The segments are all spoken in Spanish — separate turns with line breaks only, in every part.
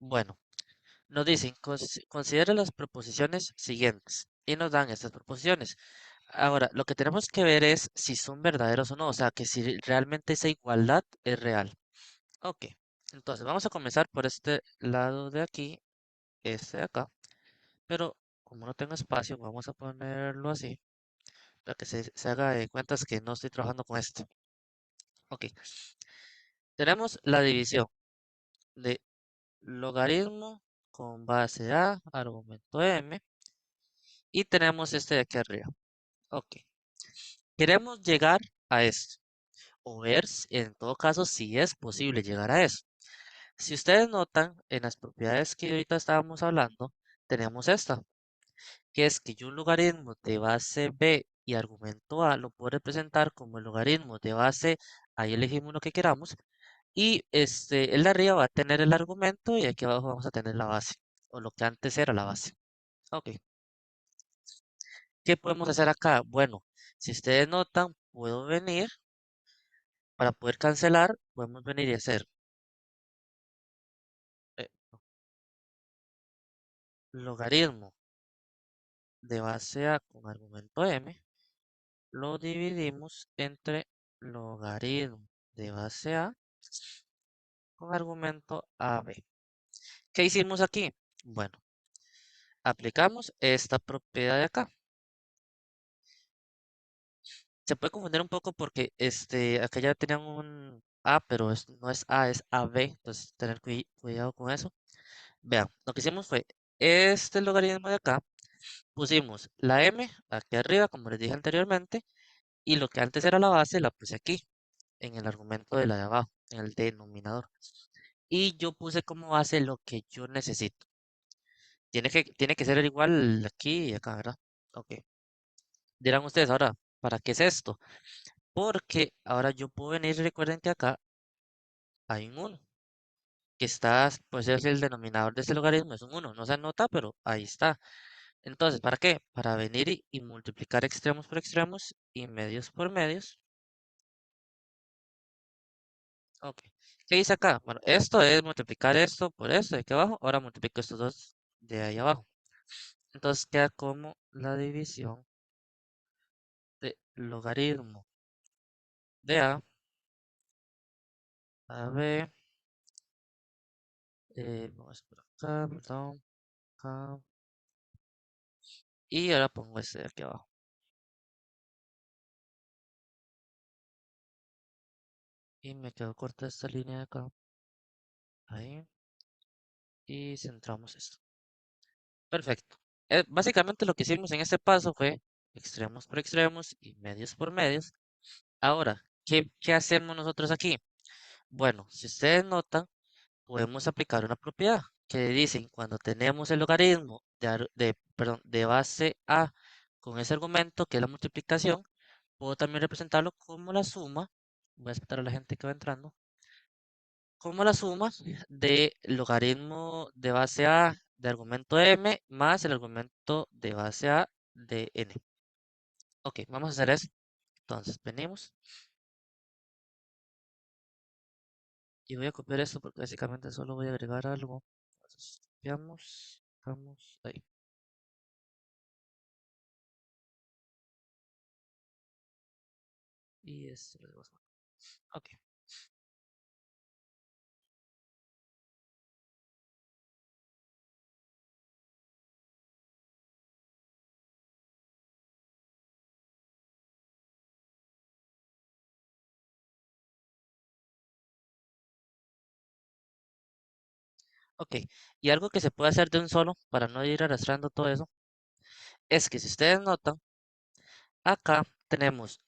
Bueno, nos dicen, considere las proposiciones siguientes y nos dan estas proposiciones. Ahora, lo que tenemos que ver es si son verdaderos o no, o sea, que si realmente esa igualdad es real. Ok, entonces vamos a comenzar por este lado de aquí, este de acá, pero como no tengo espacio, vamos a ponerlo así, para que se haga de cuentas que no estoy trabajando con esto. Ok, tenemos la división de logaritmo con base a, argumento m, y tenemos este de aquí arriba. Ok, queremos llegar a esto, o ver en todo caso si es posible llegar a eso. Si ustedes notan, en las propiedades que ahorita estábamos hablando, tenemos esta, que es que yo un logaritmo de base b y argumento a lo puedo representar como el logaritmo de base, ahí elegimos lo que queramos, y el de arriba va a tener el argumento y aquí abajo vamos a tener la base, o lo que antes era la base. Ok, ¿qué podemos hacer acá? Bueno, si ustedes notan, puedo venir, para poder cancelar, podemos venir y hacer eh, logaritmo de base a con argumento m, lo dividimos entre logaritmo de base a con argumento AB. ¿Qué hicimos aquí? Bueno, aplicamos esta propiedad de acá. Se puede confundir un poco porque acá ya tenían un A, pero no es A, es AB, entonces tener cuidado con eso. Vean, lo que hicimos fue este logaritmo de acá, pusimos la M aquí arriba, como les dije anteriormente, y lo que antes era la base la puse aquí, en el argumento de la de abajo, en el denominador. Y yo puse como base lo que yo necesito. Tiene que ser igual aquí y acá, ¿verdad? Ok. Dirán ustedes ahora, ¿para qué es esto? Porque ahora yo puedo venir, recuerden que acá hay un 1, que está, pues es el denominador de este logaritmo, es un 1, no se anota, pero ahí está. Entonces, ¿para qué? Para venir y multiplicar extremos por extremos y medios por medios. Ok. ¿Qué dice acá? Bueno, esto es multiplicar esto por esto de aquí abajo. Ahora multiplico estos dos de ahí abajo. Entonces queda como la división de logaritmo de a b, vamos por acá, perdón, acá, y ahora pongo este de aquí abajo. Y me quedo corta esta línea de acá, ahí, y centramos esto. Perfecto. Básicamente lo que hicimos en este paso fue extremos por extremos y medios por medios. Ahora, ¿qué hacemos nosotros aquí? Bueno, si ustedes notan, podemos aplicar una propiedad que dicen cuando tenemos el logaritmo perdón, de base a con ese argumento que es la multiplicación, puedo también representarlo como la suma, voy a esperar a la gente que va entrando, como la suma de logaritmo de base a de argumento m más el argumento de base a de n. Ok, vamos a hacer eso. Entonces, venimos y voy a copiar esto porque básicamente solo voy a agregar algo. Entonces, copiamos, vamos ahí. Y esto lo dejamos. Ok, ok. Y algo que se puede hacer de un solo para no ir arrastrando todo eso es que si ustedes notan, acá tenemos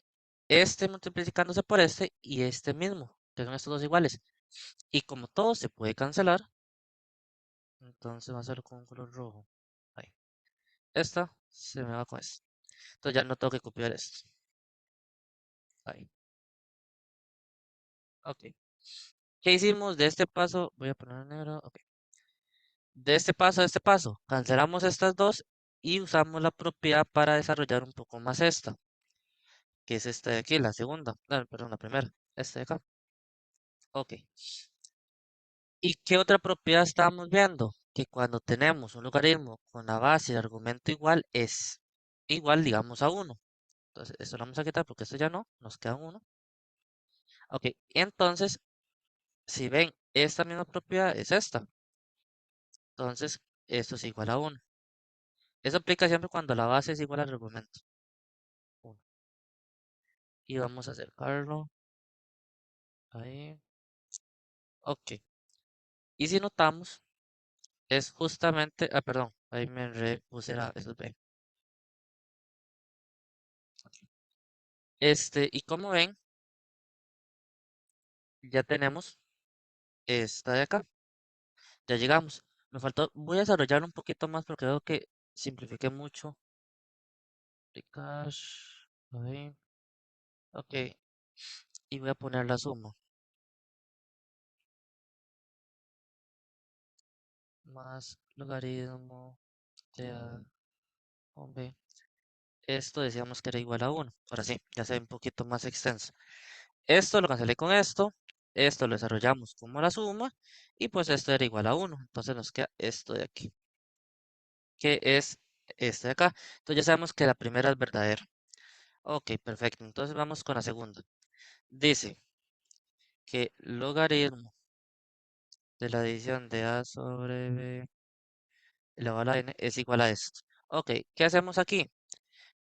este multiplicándose por este y este mismo, que son estos dos iguales. Y como todo se puede cancelar, entonces va a ser con un color rojo. Ahí. Esta se me va con esto. Entonces ya no tengo que copiar esto. Ahí. Ok. ¿Qué hicimos de este paso? Voy a poner en negro. Ok. De este paso a este paso, cancelamos estas dos y usamos la propiedad para desarrollar un poco más esta, que es esta de aquí, la segunda. No, perdón, la primera. Esta de acá. Ok. ¿Y qué otra propiedad estábamos viendo? Que cuando tenemos un logaritmo con la base y el argumento igual es igual, digamos, a uno. Entonces, esto lo vamos a quitar porque esto ya no, nos queda uno. Ok, entonces, si ven, esta misma propiedad es esta. Entonces, esto es igual a uno. Eso aplica siempre cuando la base es igual al argumento. Uno. Y vamos a acercarlo ahí. Ok. Y si notamos, es justamente, perdón, ahí me repuse eso es B. Y como ven, ya tenemos esta de acá. Ya llegamos. Me faltó, voy a desarrollar un poquito más porque creo que simplifiqué mucho. Aplicar, ahí, ok. Y voy a poner la suma. Más logaritmo de A con B. Esto decíamos que era igual a uno. Ahora sí, ya se ve un poquito más extenso. Esto lo cancelé con esto. Esto lo desarrollamos como la suma. Y pues esto era igual a uno. Entonces nos queda esto de aquí. Que es este de acá. Entonces ya sabemos que la primera es verdadera. Ok, perfecto. Entonces vamos con la segunda. Dice que logaritmo de la división de A sobre B elevado a la n es igual a esto. Ok, ¿qué hacemos aquí?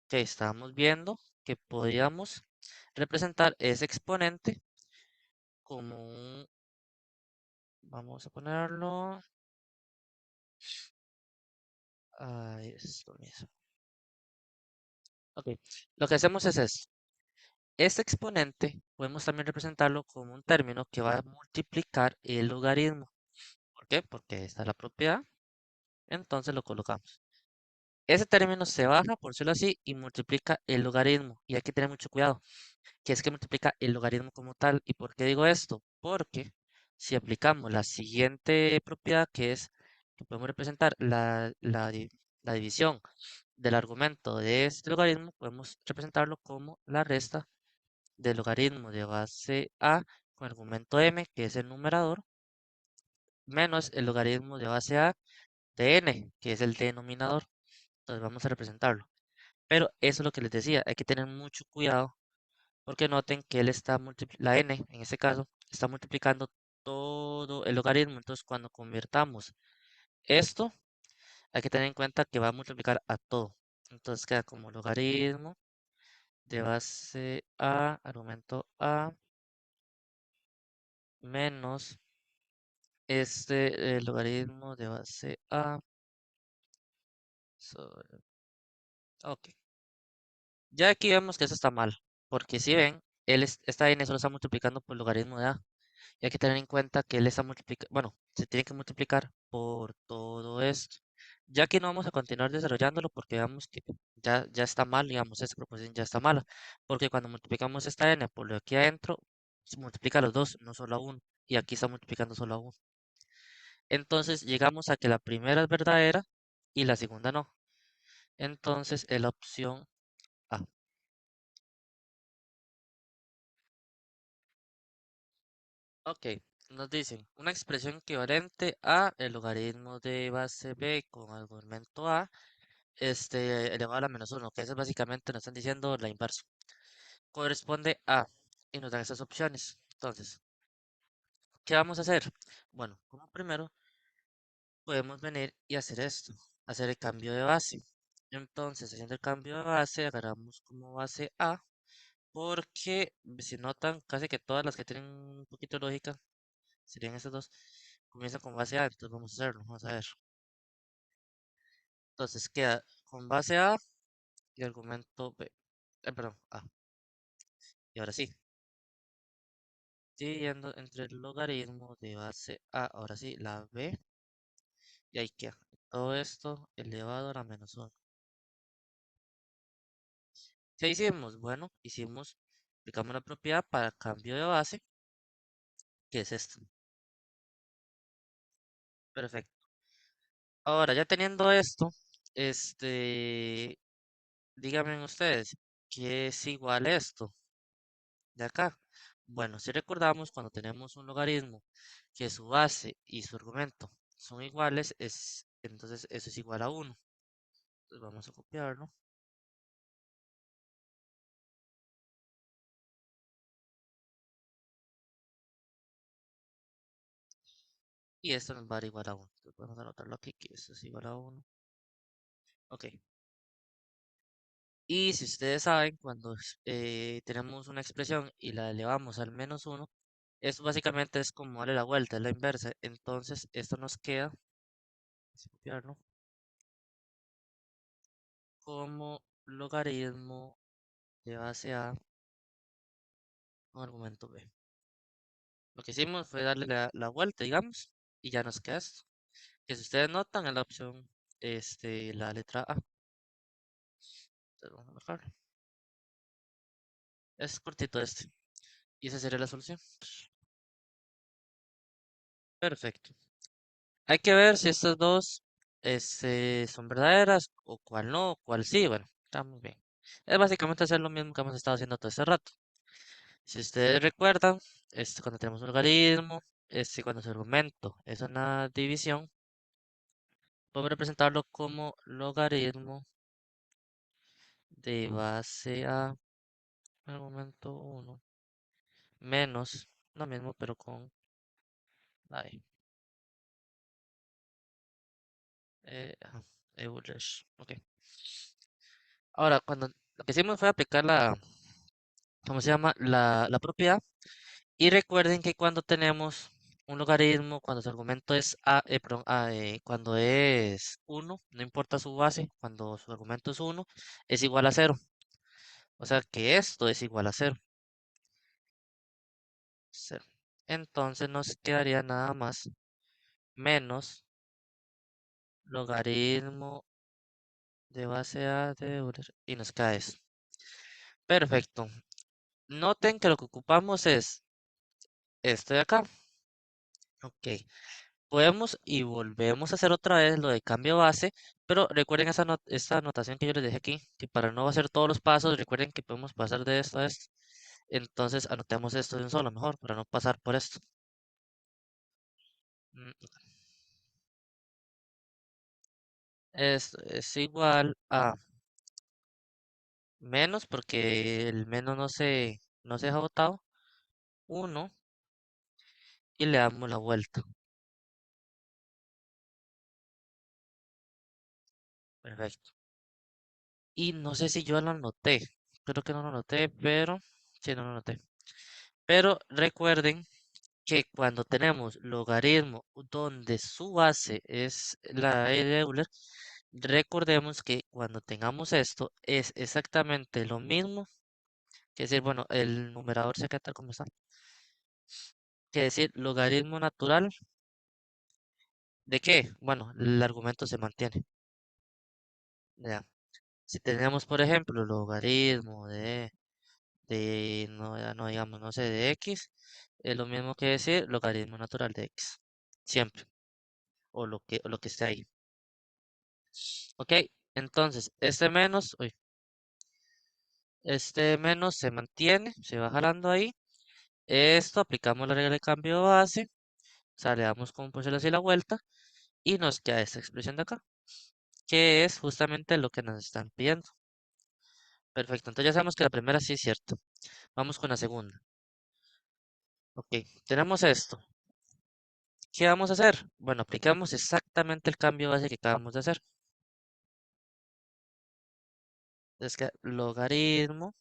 Que estamos viendo que podríamos representar ese exponente como un, vamos a ponerlo, a esto mismo. Ok, lo que hacemos es esto. Este exponente podemos también representarlo como un término que va a multiplicar el logaritmo. ¿Por qué? Porque esta es la propiedad. Entonces lo colocamos. Ese término se baja, por decirlo así, y multiplica el logaritmo. Y hay que tener mucho cuidado, que es que multiplica el logaritmo como tal. ¿Y por qué digo esto? Porque si aplicamos la siguiente propiedad, que es que podemos representar la división del argumento de este logaritmo, podemos representarlo como la resta del logaritmo de base a con argumento m, que es el numerador, menos el logaritmo de base a de n, que es el denominador. Entonces vamos a representarlo. Pero eso es lo que les decía, hay que tener mucho cuidado porque noten que él está la n en este caso está multiplicando todo el logaritmo. Entonces cuando convertamos esto, hay que tener en cuenta que va a multiplicar a todo. Entonces queda como logaritmo de base a, argumento a, menos logaritmo de base a sobre... Ok. Ya aquí vemos que eso está mal, porque si ven, esta n solo está multiplicando por logaritmo de a. Y hay que tener en cuenta que él está multiplicando, bueno, se tiene que multiplicar por todo esto. Ya que no vamos a continuar desarrollándolo porque veamos que ya está mal, digamos, esta proposición ya está mala. Porque cuando multiplicamos esta n por lo de aquí adentro, se multiplica a los dos, no solo a uno. Y aquí está multiplicando solo a uno. Entonces llegamos a que la primera es verdadera y la segunda no. Entonces es la opción A. Ok, nos dicen una expresión equivalente a el logaritmo de base b con argumento a elevado a la menos uno, que eso básicamente nos están diciendo la inversa. Corresponde a, y nos dan esas opciones. Entonces, ¿qué vamos a hacer? Bueno, como primero, podemos venir y hacer esto, hacer el cambio de base. Entonces, haciendo el cambio de base, agarramos como base A, porque si notan, casi que todas las que tienen un poquito de lógica, serían estas dos, comienzan con base A, entonces vamos a hacerlo, vamos a ver. Entonces, queda con base A y argumento B, perdón, A. Y ahora sí, dividiendo entre el logaritmo de base A, ahora sí, la B, y ahí queda. Todo esto elevado a la menos 1. ¿Qué hicimos? Bueno, aplicamos la propiedad para cambio de base, que es esto. Perfecto. Ahora, ya teniendo esto, díganme ustedes, ¿qué es igual a esto de acá? Bueno, si recordamos, cuando tenemos un logaritmo que su base y su argumento son iguales, entonces eso es igual a uno. Entonces vamos a copiarlo. Y esto nos va a dar igual a uno. Entonces vamos a anotarlo aquí, que esto es igual a uno. Ok. Y si ustedes saben, cuando tenemos una expresión y la elevamos al menos uno, esto básicamente es como darle la vuelta, es la inversa. Entonces, esto nos queda, vamos a copiarlo, como logaritmo de base A con argumento B. Lo que hicimos fue darle la vuelta, digamos, y ya nos queda esto. Que si ustedes notan en la opción, la letra A. Entonces vamos a marcarlo. Es cortito este. Y esa sería la solución. Perfecto. Hay que ver si estas dos son verdaderas o cuál no, o cuál sí. Bueno, está muy bien. Es básicamente hacer lo mismo que hemos estado haciendo todo este rato. Si ustedes recuerdan, cuando tenemos un logaritmo, cuando su argumento es una división, podemos representarlo como logaritmo de base a argumento uno menos lo mismo, pero con ahí, ajá, Euler. Ok. Ahora, cuando lo que hicimos fue aplicar ¿cómo se llama? La propiedad. Y recuerden que cuando tenemos un logaritmo, cuando su argumento es perdón, cuando es uno, no importa su base, cuando su argumento es uno, es igual a cero. O sea que esto es igual a cero. Cero. Entonces nos quedaría nada más menos logaritmo de base A de Euler y nos queda eso. Perfecto. Noten que lo que ocupamos es esto de acá. Ok. Podemos y volvemos a hacer otra vez lo de cambio base, pero recuerden esta anotación que yo les dejé aquí, que para no hacer todos los pasos, recuerden que podemos pasar de esto a esto. Entonces anotemos esto de un solo, mejor, para no pasar por esto. Mm, Esto es igual a menos, porque el menos no se deja botado, uno, y le damos la vuelta. Perfecto. Y no sé si yo lo anoté, creo que no lo anoté, pero sí, no lo anoté. Pero recuerden que cuando tenemos logaritmo donde su base es la E de Euler, recordemos que cuando tengamos esto es exactamente lo mismo que decir, bueno, el numerador se queda tal como está, que decir logaritmo natural de qué, bueno, el argumento se mantiene. Ya. Si tenemos, por ejemplo, logaritmo no, ya no digamos, no sé, de x, es lo mismo que decir logaritmo natural de x, siempre, o lo que esté ahí. Ok, entonces este menos se mantiene, se va jalando ahí. Esto aplicamos la regla de cambio de base, o sea, le damos como por así la vuelta y nos queda esta expresión de acá, que es justamente lo que nos están pidiendo. Perfecto, entonces ya sabemos que la primera sí es cierto. Vamos con la segunda. Ok, tenemos esto. ¿Qué vamos a hacer? Bueno, aplicamos exactamente el cambio de base que acabamos de hacer. Es que logaritmo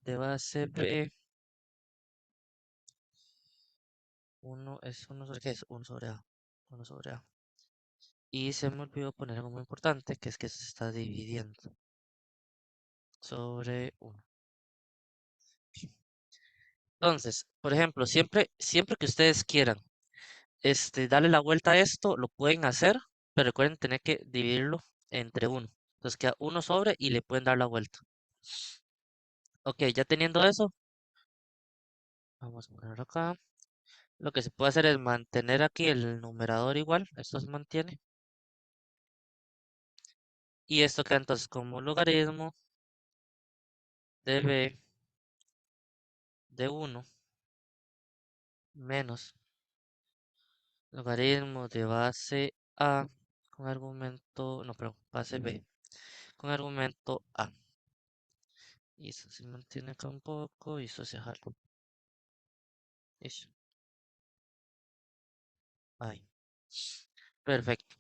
de base b, 1 es 1 sobre qué es 1 sobre a. 1 sobre a. Y se me olvidó poner algo muy importante, que es que se está dividiendo sobre 1. Entonces, por ejemplo, siempre que ustedes quieran darle la vuelta a esto, lo pueden hacer, pero recuerden tener que dividirlo entre 1. Entonces queda 1 sobre y le pueden dar la vuelta. Ok, ya teniendo eso, vamos a poner acá. Lo que se puede hacer es mantener aquí el numerador igual, esto se mantiene. Y esto queda entonces como logaritmo de b de 1 menos logaritmo de base A con argumento, no, perdón, base B con argumento A. Y eso se mantiene acá un poco y eso se jala. Eso, ahí. Perfecto.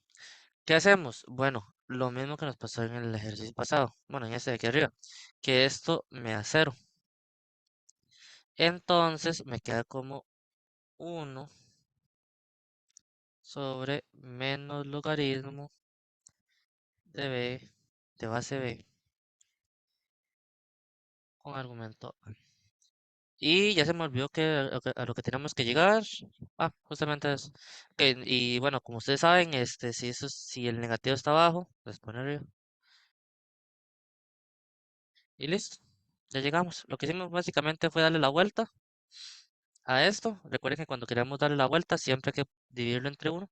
¿Qué hacemos? Bueno, lo mismo que nos pasó en el ejercicio pasado. Bueno, en este de aquí arriba. Que esto me da cero. Entonces me queda como uno sobre menos logaritmo de B, de base B, con argumento A. Y ya se me olvidó que a lo que tenemos que llegar. Ah, justamente eso. Y bueno, como ustedes saben, si el negativo está abajo, pues poner y listo. Ya llegamos. Lo que hicimos básicamente fue darle la vuelta a esto. Recuerden que cuando queremos darle la vuelta, siempre hay que dividirlo entre uno.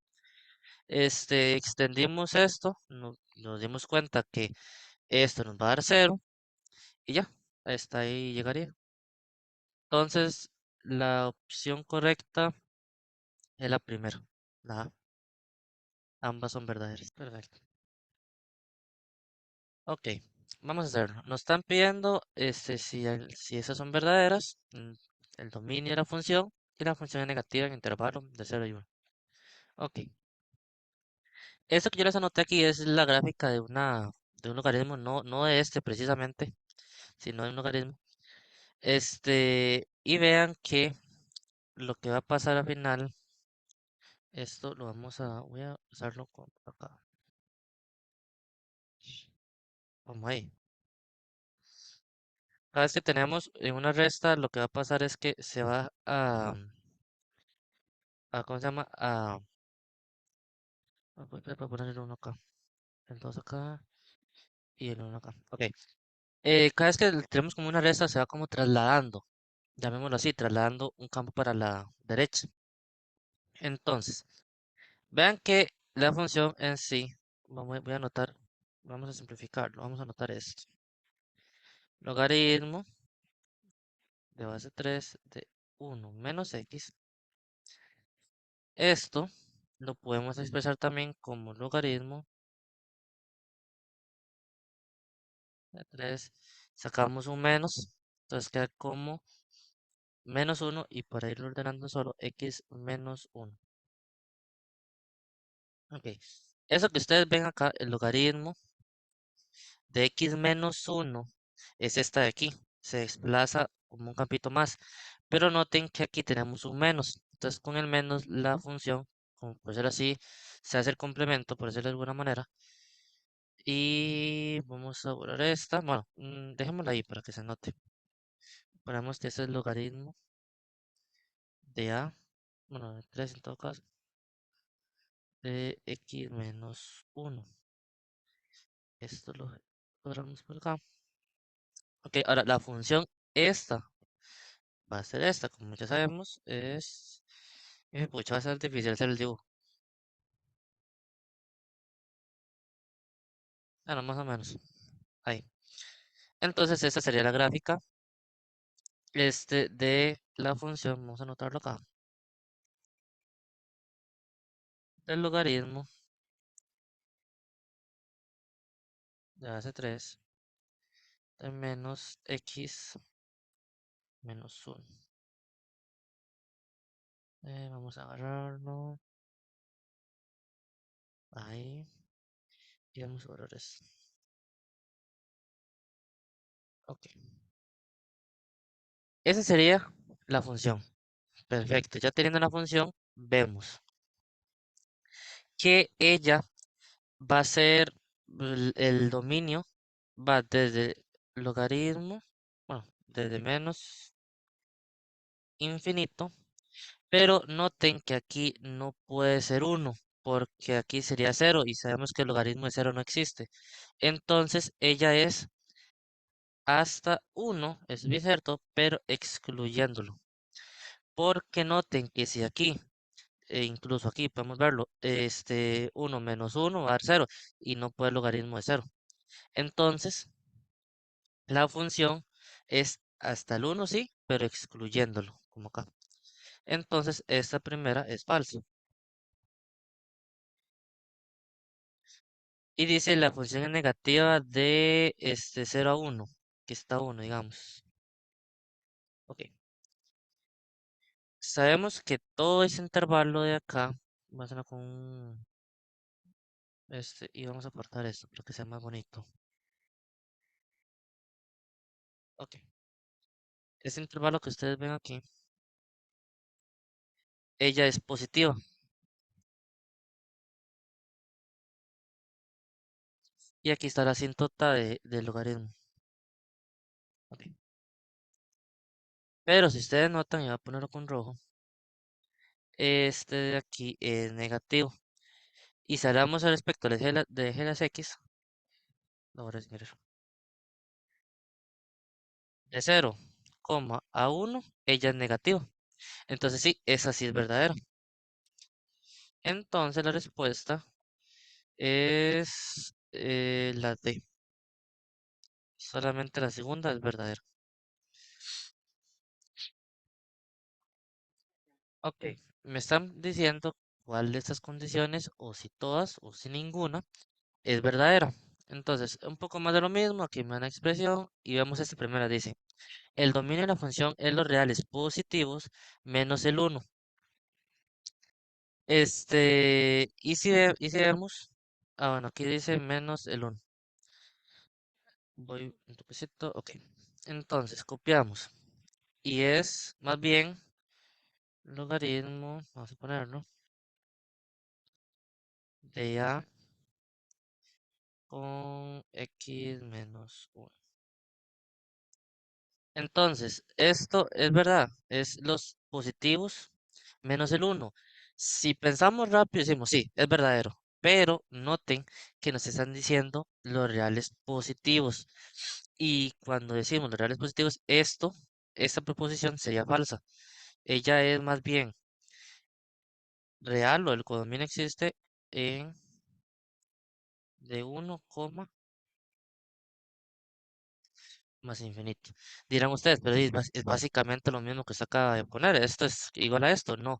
Extendimos esto, nos dimos cuenta que esto nos va a dar cero y ya, hasta ahí llegaría. Entonces, la opción correcta es la primera, la A. Ambas son verdaderas. Perfecto. Ok, vamos a hacerlo. Nos están pidiendo si esas son verdaderas, el dominio de la función y la función es negativa en intervalo de 0 y 1. Ok, esto que yo les anoté aquí es la gráfica de un logaritmo, no de este precisamente, sino de un logaritmo. Y vean que lo que va a pasar al final, esto lo voy a usarlo acá, como ahí. Cada vez que tenemos en una resta, lo que va a pasar es que se va ¿cómo se llama? Voy a poner el uno acá, el 2 acá y el uno acá. Ok. Cada vez que tenemos como una resta, se va como trasladando, llamémoslo así, trasladando un campo para la derecha. Entonces, vean que la función en sí, voy a anotar, vamos a simplificarlo, vamos a anotar esto. Logaritmo de base 3 de uno menos x. Esto lo podemos expresar también como logaritmo de 3. Sacamos un menos, entonces queda como menos uno y para irlo ordenando solo x menos uno. Ok, eso que ustedes ven acá, el logaritmo de x menos uno es esta de aquí. Se desplaza como un campito más. Pero noten que aquí tenemos un menos. Entonces con el menos la función, como por ser así, se hace el complemento, por decirlo de alguna manera. Y vamos a borrar esta. Bueno, dejémosla ahí para que se note. Ponemos que este es el logaritmo de a, bueno, de 3 en todo caso, de x menos uno. Esto lo borramos por acá. Ok, ahora la función esta va a ser esta, como ya sabemos, pucha, va a ser difícil hacer el dibujo. Bueno, más o menos. Ahí. Entonces, esta sería la gráfica de la función. Vamos a anotarlo acá. Del logaritmo de base 3 de menos x menos uno. Vamos a agarrarlo. Ahí. Y vamos a borrar esto. Ok. Esa sería la función. Perfecto. Ya teniendo la función, vemos que ella va a ser el dominio, va desde logaritmo, bueno, desde menos infinito, pero noten que aquí no puede ser uno, porque aquí sería cero y sabemos que el logaritmo de cero no existe. Entonces ella es hasta uno, es bien cierto, pero excluyéndolo. Porque noten que si aquí, incluso aquí podemos verlo, uno menos uno va a dar cero y no puede el logaritmo de cero. Entonces, la función es hasta el uno sí, pero excluyéndolo, como acá. Entonces, esta primera es falsa. Y dice la función es negativa de 0 a 1, que está 1, digamos. Ok. Sabemos que todo ese intervalo de acá va a ser con y vamos a cortar esto para que sea más bonito. Ok. Ese intervalo que ustedes ven aquí, ella es positiva. Y aquí está la asíntota del logaritmo. Ok. Pero si ustedes notan, y voy a ponerlo con rojo, este de aquí es negativo. Y si hablamos al respecto de G de las X, ahora es mirar, de 0, a 1, ella es negativa. Entonces sí, esa sí es verdadera. Entonces la respuesta es la D. Solamente la segunda es verdadera. Ok, me están diciendo cuál de estas condiciones, o si todas, o si ninguna, es verdadera. Entonces, un poco más de lo mismo, aquí me da una expresión y vemos esta primera, dice, el dominio de la función es los reales positivos menos el uno. Y si vemos, bueno, aquí dice menos el uno. Voy un toquecito, ok. Entonces, copiamos. Y es más bien logaritmo, vamos a ponerlo, de A con X menos uno. Entonces, esto es verdad, es los positivos menos el uno. Si pensamos rápido, decimos, sí, es verdadero, pero noten que nos están diciendo los reales positivos. Y cuando decimos los reales positivos, esta proposición sería falsa. Ella es más bien real o el codominio existe en de 1, más infinito. Dirán ustedes, pero es básicamente lo mismo que se acaba de poner. Esto es igual a esto. No.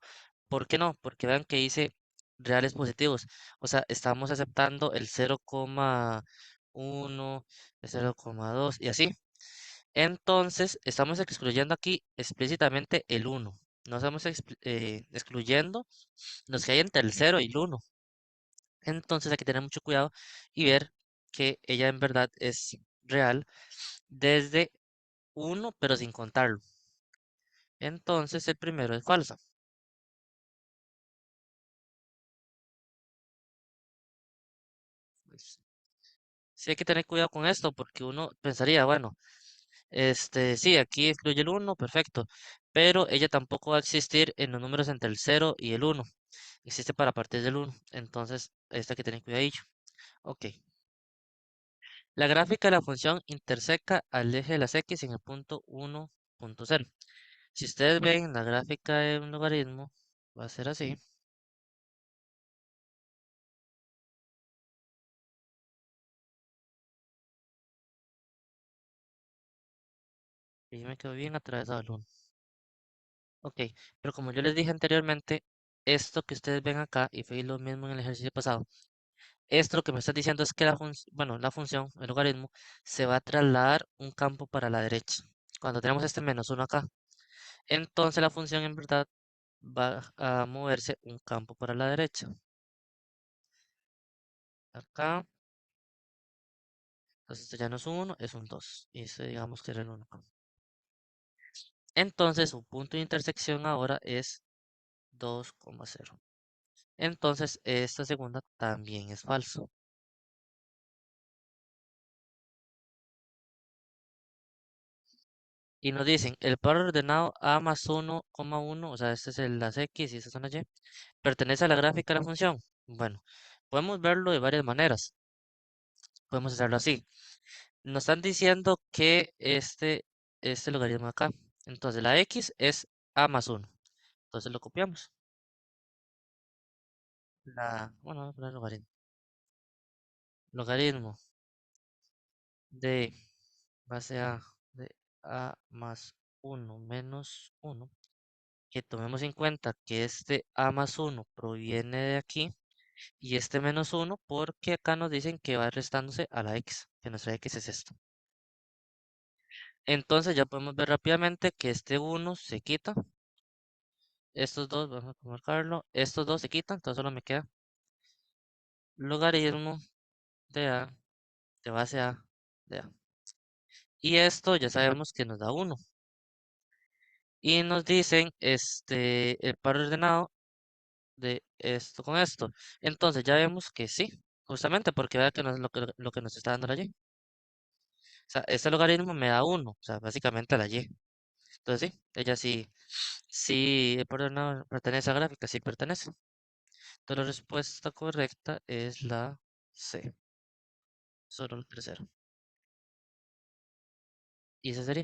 ¿Por qué no? Porque vean que dice reales positivos. O sea, estamos aceptando el 0,1, el 0,2 y así. Entonces, estamos excluyendo aquí explícitamente el uno. No estamos excluyendo los que hay entre el cero y el uno. Entonces, hay que tener mucho cuidado y ver que ella en verdad es real desde uno, pero sin contarlo. Entonces el primero es falso. Pues, sí hay que tener cuidado con esto porque uno pensaría, bueno, sí, aquí excluye el uno, perfecto, pero ella tampoco va a existir en los números entre el cero y el uno. Existe para partir del uno. Entonces, esta hay que tener cuidadillo. Ok. La gráfica de la función interseca al eje de las X en el punto 1,0. Si ustedes ven la gráfica de un logaritmo, va a ser así. Y yo me quedo bien atravesado el uno. Ok, pero como yo les dije anteriormente, esto que ustedes ven acá, y fue lo mismo en el ejercicio pasado, esto lo que me está diciendo es que la función, el logaritmo, se va a trasladar un campo para la derecha. Cuando tenemos este menos uno acá, entonces la función en verdad va a moverse un campo para la derecha. Acá, entonces esto ya no es un 1, es un 2. Y eso digamos que era el 1. Entonces su punto de intersección ahora es 2,0. Entonces esta segunda también es falso. Y nos dicen, el par ordenado A más 1,1, o sea, este es las X y estas son las Y, pertenece a la gráfica de la función. Bueno, podemos verlo de varias maneras. Podemos hacerlo así. Nos están diciendo que este logaritmo acá. Entonces la X es A más 1. Entonces lo copiamos. Bueno, voy a poner logaritmo. Logaritmo de base A de A más 1 menos 1 que tomemos en cuenta que este a más uno proviene de aquí y este menos uno porque acá nos dicen que va restándose a la x, que nuestra x es esto. Entonces ya podemos ver rápidamente que este uno se quita, estos dos, vamos a marcarlo, estos dos se quitan, entonces solo me queda logaritmo de a de base a de a. Y esto ya sabemos que nos da uno. Y nos dicen el par ordenado de esto con esto. Entonces ya vemos que sí, justamente porque vea que no es lo que nos está dando la y. O sea, este logaritmo me da uno, o sea, básicamente la y. Entonces sí, ella sí, sí, el par ordenado pertenece a gráfica, sí pertenece. Entonces la respuesta correcta es la C, solo el tercero. Y ese sería.